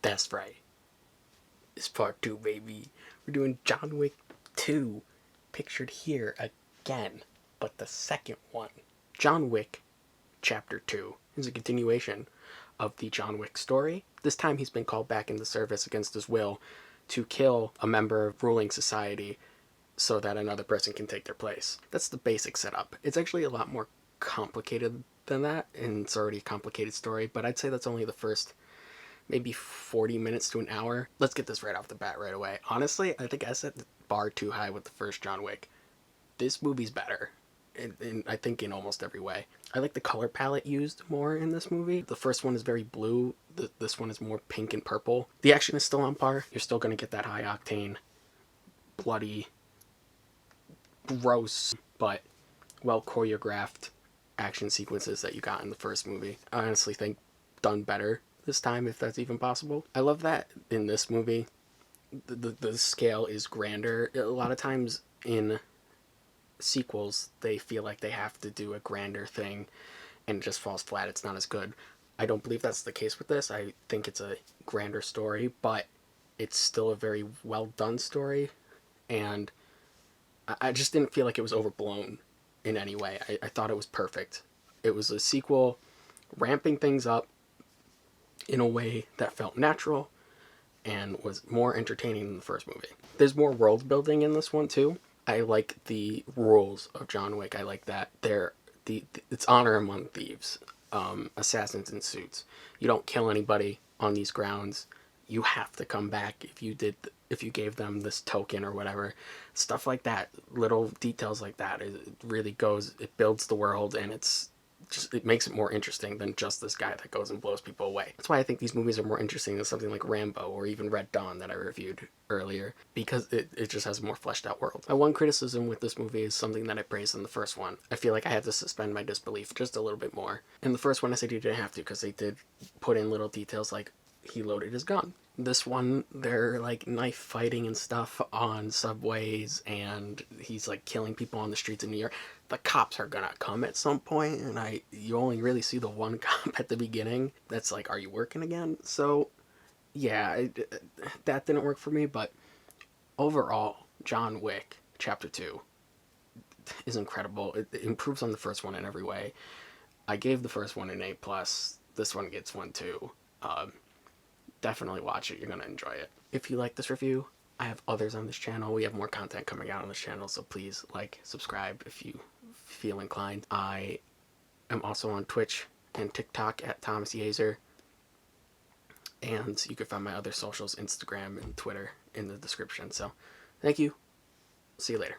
That's right. It's part 2, baby. We're doing John Wick 2, pictured here again, but the second one. John Wick Chapter 2 is a continuation of the John Wick story. This time he's been called back into service against his will to kill a member of ruling society so that another person can take their place. That's the basic setup. It's actually a lot more complicated than that, and it's already a complicated story, but I'd say that's only the first maybe 40 minutes to an hour. Let's get this right off the bat right away. Honestly, I think I set the bar too high with the first John Wick. This movie's better, I think in almost every way. I like the color palette used more in this movie. The first one is very blue. This one is more pink and purple. The action is still on par. You're still going to get that high octane, bloody, gross, but well choreographed action sequences that you got in the first movie. I honestly think done better this time, if that's even possible. I love that in this movie the scale is grander. A lot of times in sequels they feel like they have to do a grander thing and it just falls flat. It's not as good. I don't believe that's the case with this. I think it's a grander story, but it's still a very well done story, and I just didn't feel like it was overblown in any way. I thought it was perfect. It was a sequel ramping things up in a way that felt natural and was more entertaining than the first movie. There's more world building in this one too. I like the rules of John Wick. I like that it's honor among thieves, assassins in suits. You don't kill anybody on these grounds. You have to come back if you gave them this token or whatever. Stuff like that, little details like that, it really goes, it builds the world, and it makes it more interesting than just this guy that goes and blows people away. That's why I think these movies are more interesting than something like Rambo or even Red Dawn that I reviewed earlier, because it just has a more fleshed out world. My one criticism with this movie is something that I praised in the first one. I feel like I had to suspend my disbelief just a little bit more. In the first one I said you didn't have to, because they did put in little details like he loaded his gun. This one, they're like knife fighting and stuff on subways, and he's like killing people on the streets of New York. The cops are gonna come at some point, and you only really see the one cop at the beginning that's like, are you working again? So yeah, that didn't work for me. But overall, John Wick Chapter 2 is incredible. It improves on the first one in every way. I gave the first one an A+. This one gets one too. Definitely watch it. You're going to enjoy it. If you like this review, I have others on this channel. We have more content coming out on this channel, so please like, subscribe if you feel inclined. I am also on Twitch and TikTok at Thomas Yazer. And you can find my other socials, Instagram and Twitter, in the description. So thank you. See you later.